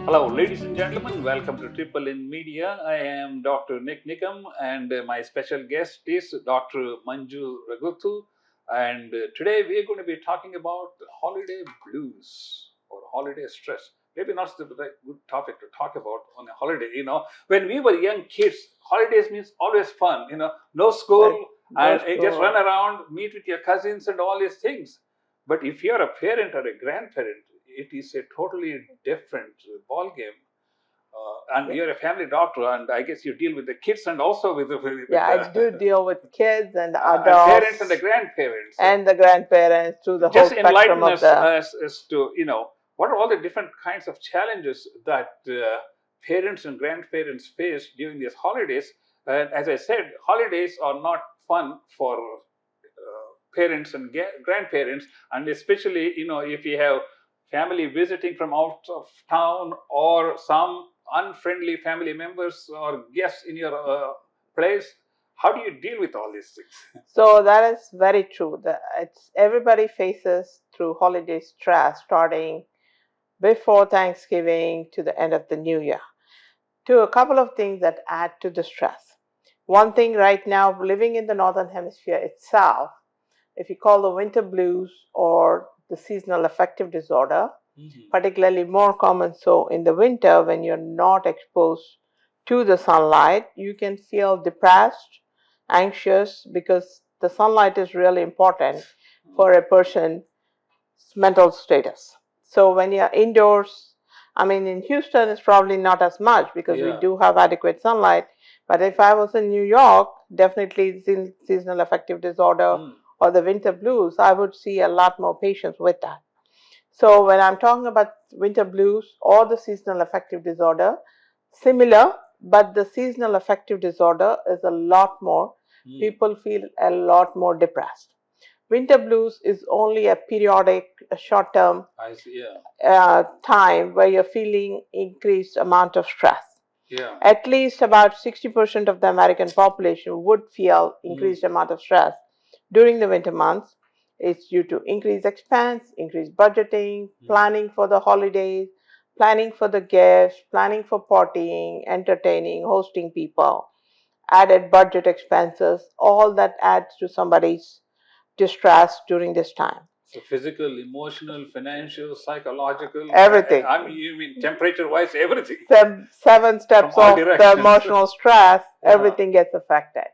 Hello, ladies and gentlemen. Welcome to Triple in Media. I am Dr. NIK NIKAM, and my special guest is Dr. Manju. And today we are going to be talking about holiday blues or holiday stress. Maybe not the right good topic to talk about on a holiday. When we were young kids, holidays means always fun. No school, and you just run around, meet with your cousins, and all these things. But if you're a parent or a grandparent, it is a totally different ball game. And you're a family doctor, and I guess you deal with the kids and also with I do deal with kids and adults, and parents and the grandparents, and the grandparents through the whole just spectrum enlighten of us as to what are all the different kinds of challenges that parents and grandparents face during these holidays. And as I said, holidays are not fun for parents and grandparents, and especially if you have family visiting from out of town or some unfriendly family members or guests in your place. How do you deal with all these things? So that is very true. Everybody faces through holiday stress, starting before Thanksgiving to the end of the new year. To a couple of things that add to the stress. One thing right now, living in the northern hemisphere itself, if you call the winter blues or the seasonal affective disorder, particularly more common so in the winter when you're not exposed to the sunlight, you can feel depressed, anxious, because the sunlight is really important for a person's mental status. So when you're indoors, I mean, in Houston, it's probably not as much because we do have adequate sunlight. But if I was in New York, definitely seasonal affective disorder or the winter blues, I would see a lot more patients with that. So when I'm talking about winter blues or the seasonal affective disorder, similar, but the seasonal affective disorder is a lot more. People feel a lot more depressed. Winter blues is only a periodic, short-term time where you're feeling increased amount of stress. At least about 60% of the American population would feel increased amount of stress during the winter months. It's due to increased expense, increased budgeting, planning for the holidays, planning for the gifts, planning for partying, entertaining, hosting people, added budget expenses, all that adds to somebody's distress during this time. So physical, emotional, financial, psychological, everything. You mean temperature-wise, everything. Seven steps of the emotional stress, everything gets affected.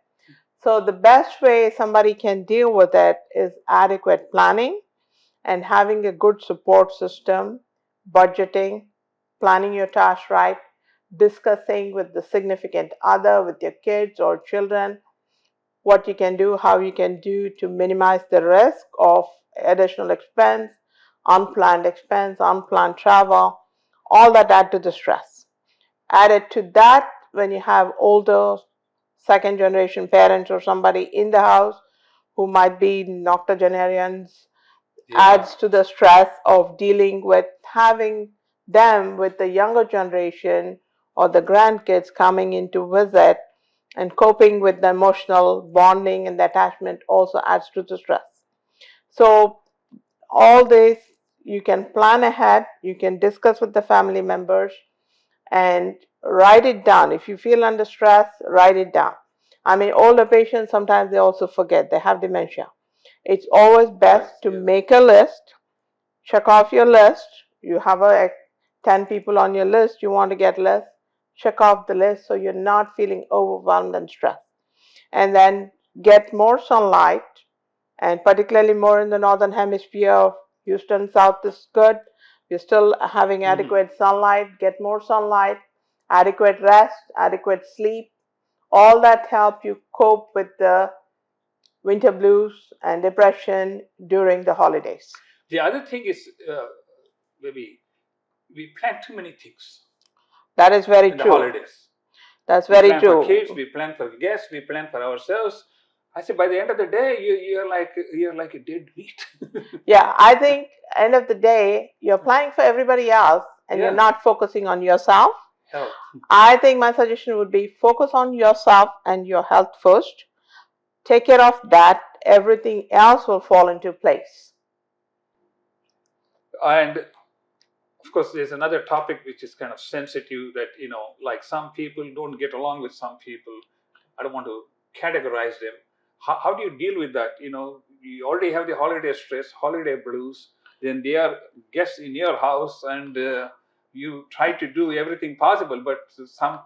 So the best way somebody can deal with it is adequate planning and having a good support system, budgeting, planning your tasks right, discussing with the significant other, with your kids or children, what you can do, how you can do to minimize the risk of additional expense, unplanned travel, all that add to the stress. Added to that, when you have older second generation parents or somebody in the house who might be noctogenarians, adds to the stress of dealing with having them with the younger generation or the grandkids coming in to visit, and coping with the emotional bonding and the attachment also adds to the stress. So all this you can plan ahead, you can discuss with the family members and write it down. If you feel under stress, write it down. I mean, older patients, sometimes they also forget, they have dementia. It's always best to make a list, check off your list. You have 10 people on your list, you want to get less, check off the list so you're not feeling overwhelmed and stressed. And then get more sunlight, and particularly more in the northern hemisphere. Houston South is good. You're still having adequate sunlight. Get more sunlight, adequate rest, adequate sleep. All that help you cope with the winter blues and depression during the holidays. The other thing is maybe we plan too many things. That is very true. The holidays. That's very true. We plan for kids, we plan for guests, we plan for ourselves. I say by the end of the day, you're like a dead meat. Yeah, I think end of the day, you're planning for everybody else and you're not focusing on yourself. Health. I think my suggestion would be focus on yourself and your health first. Take care of that. Everything else will fall into place. And of of course, there's another topic which is kind of sensitive that, like some people don't get along with some people. I don't want to categorize them. How do you deal with that? You already have the holiday stress, holiday blues, then they are guests in your house, and you try to do everything possible, but some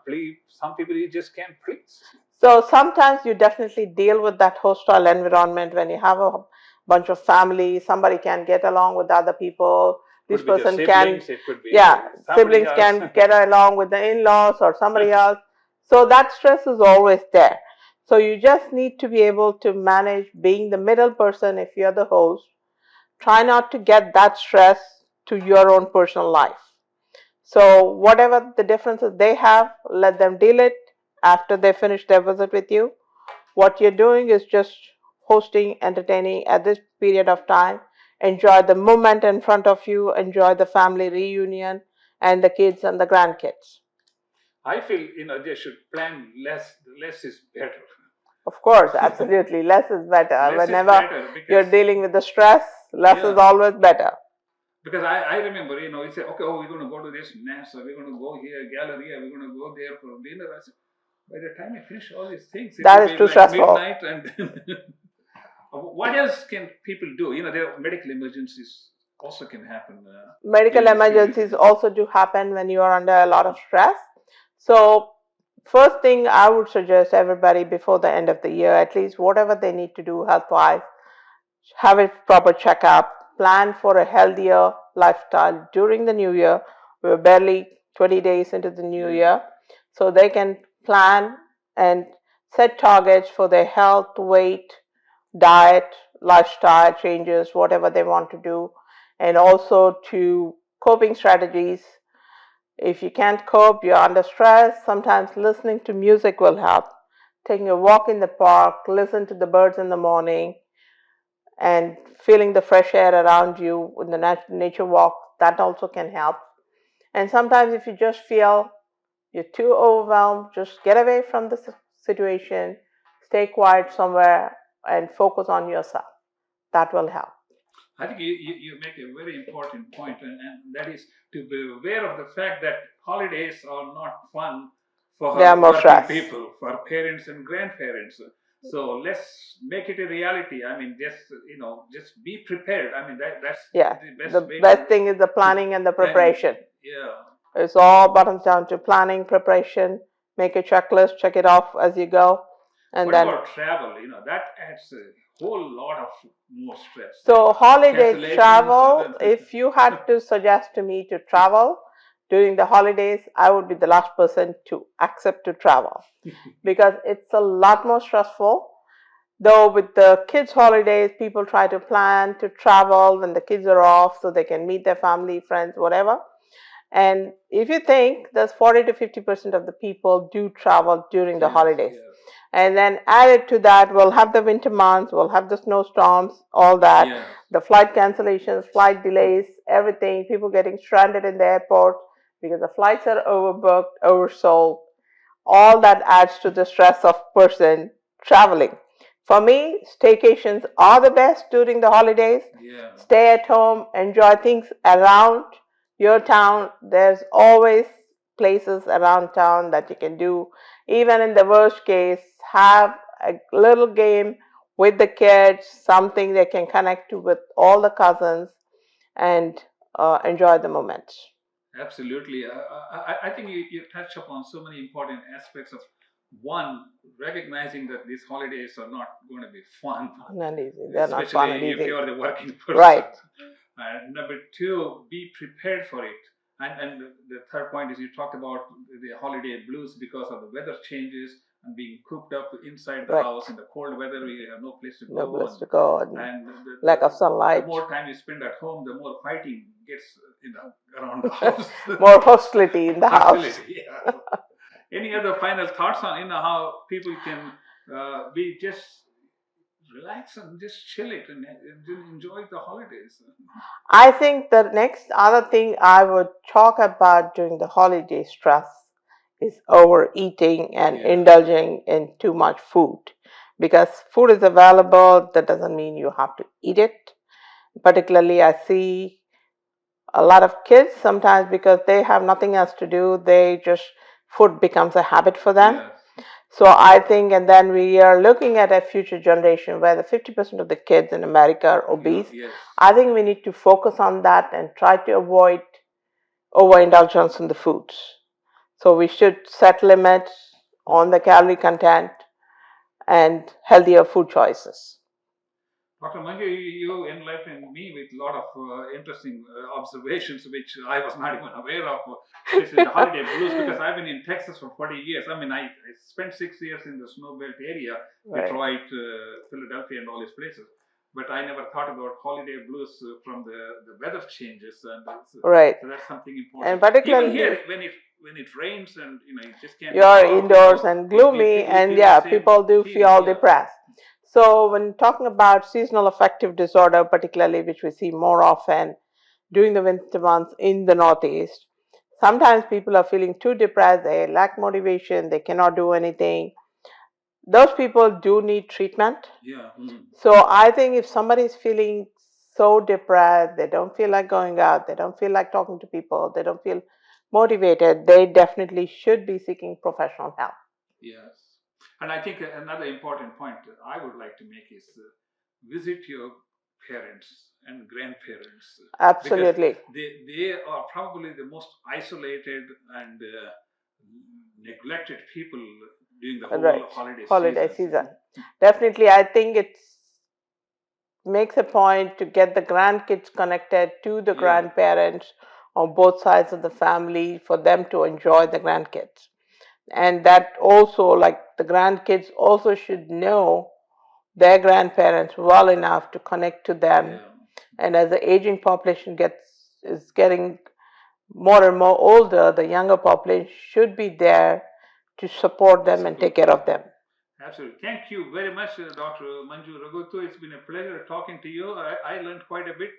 people you just can't please. So sometimes you definitely deal with that hostile environment when you have a bunch of family. Somebody can get along with other people. This Could be the person can, siblings, it could be yeah, somebody siblings else. can get along with the in-laws or somebody else. So that stress is always there. So you just need to be able to manage being the middle person if you're the host. Try not to get that stress to your own personal life. So whatever the differences they have, let them deal it after they finish their visit with you. What you're doing is just hosting, entertaining at this period of time. Enjoy the moment in front of you, enjoy the family reunion and the kids and the grandkids. I feel they should plan less. Less is better. Of course, absolutely. Less is better. Less is Whenever better you're because dealing with the stress, less is always better. because I remember, you say, okay, we're going to go to this NASA, we're going to go here, Galleria, we're going to go there for dinner. I said, by the time I finish all these things, it That will is be too like stressful. midnight. And what else can people do? There are medical emergencies also can happen. Medical emergencies also do happen when you are under a lot of stress. So first thing I would suggest everybody before the end of the year, at least whatever they need to do health wise, have a proper checkup, plan for a healthier lifestyle during the new year. We're barely 20 days into the new year, so they can plan and set targets for their health, weight, diet, lifestyle changes, whatever they want to do, and also to coping strategies. If you can't cope, you're under stress, sometimes listening to music will help. Taking a walk in the park, listen to the birds in the morning, and feeling the fresh air around you in the nature walk, that also can help. And sometimes if you just feel you're too overwhelmed, just get away from the situation, stay quiet somewhere and focus on yourself. That will help. I think you make a very important point, and that is to be aware of the fact that holidays are not fun for They are more working stress. people, for parents and grandparents. So let's make it a reality. I mean, just be prepared. I mean, that's the best way. The best thing is the planning and the preparation. Yeah. It's all boils down to planning, preparation. Make a checklist, check it off as you go. And what then about travel? That adds a whole lot of more stress. So holiday travel, if you had to suggest to me to travel during the holidays, I would be the last person to accept to travel because it's a lot more stressful. Though with the kids' holidays, people try to plan to travel when the kids are off so they can meet their family, friends, whatever. And if you think there's 40 to 50% of the people do travel during the holidays. And then added to that, we'll have the winter months, we'll have the snowstorms, all that, the flight cancellations, flight delays, everything, people getting stranded in the airport because the flights are overbooked, oversold. All that adds to the stress of person traveling. For me, staycations are the best during the holidays. Stay at home, enjoy things around your town. There's always places around town that you can do. Even in the worst case, have a little game with the kids, something they can connect to with all the cousins and enjoy the moment. Absolutely. I think you touch upon so many important aspects of one, recognizing that these holidays are not going to be fun. Not easy. They're not fun and especially if easy. you're the working person. Right. And number two, be prepared for it. And the third point is you talked about the holiday blues because of the weather changes and being cooped up inside the house in the cold weather. We have no place to go. No place to go. And lack of sunlight. The more time you spend at home, the more fighting gets around the house. More hostility in the house. Yeah. Any other final thoughts on how people can be just relax and just chill it and enjoy the holidays? I think the next other thing I would talk about during the holiday stress is overeating and indulging in too much food. Because food is available, that doesn't mean you have to eat it. Particularly, I see A lot of kids sometimes, because they have nothing else to do, they just food becomes a habit for them. Yes. So I think, and then we are looking at a future generation where the 50% of the kids in America are obese. Yes. I think we need to focus on that and try to avoid overindulgence in the foods. So we should set limits on the calorie content and healthier food choices. Dr. Manju, you enlightened me with a lot of interesting observations which I was not even aware of, especially the holiday blues, because I've been in Texas for 40 years. I mean, I spent 6 years in the snowbelt area, Right. Detroit, Philadelphia, and all these places. But I never thought about holiday blues from the weather changes, and Right. so that's something important. And particularly even here, when it rains and you just can't. You're indoors and gloomy, and yeah, people do feel depressed. So when talking about seasonal affective disorder, particularly which we see more often during the winter months in the Northeast, sometimes people are feeling too depressed, they lack motivation, they cannot do anything. Those people do need treatment. Yeah. So I think if somebody is feeling so depressed, they don't feel like going out, they don't feel like talking to people, they don't feel motivated, they definitely should be seeking professional help. Yes. And I think another important point I would like to make is visit your parents and grandparents. Absolutely. They are probably the most isolated and neglected people during the whole Right. holiday Season. Definitely, I think it makes a point to get the grandkids connected to the grandparents on both sides of the family for them to enjoy the grandkids. And that also, like the grandkids also should know their grandparents well enough to connect to them. Yeah. And as the aging population is getting more and more older, the younger population should be there to support them and take care of them. Absolutely. Thank you very much, Dr. Manju Raghutu. It's been a pleasure talking to you. I learned quite a bit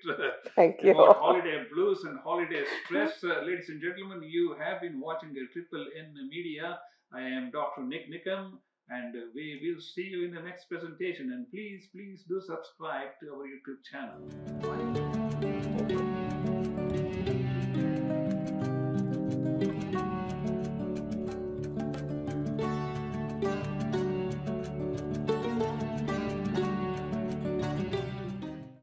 Thank you. about holiday blues and holiday stress. Ladies and gentlemen, you have been watching the Triple N Media. I am Dr. NIK NIKAM, and we will see you in the next presentation. And please do subscribe to our YouTube channel. Bye.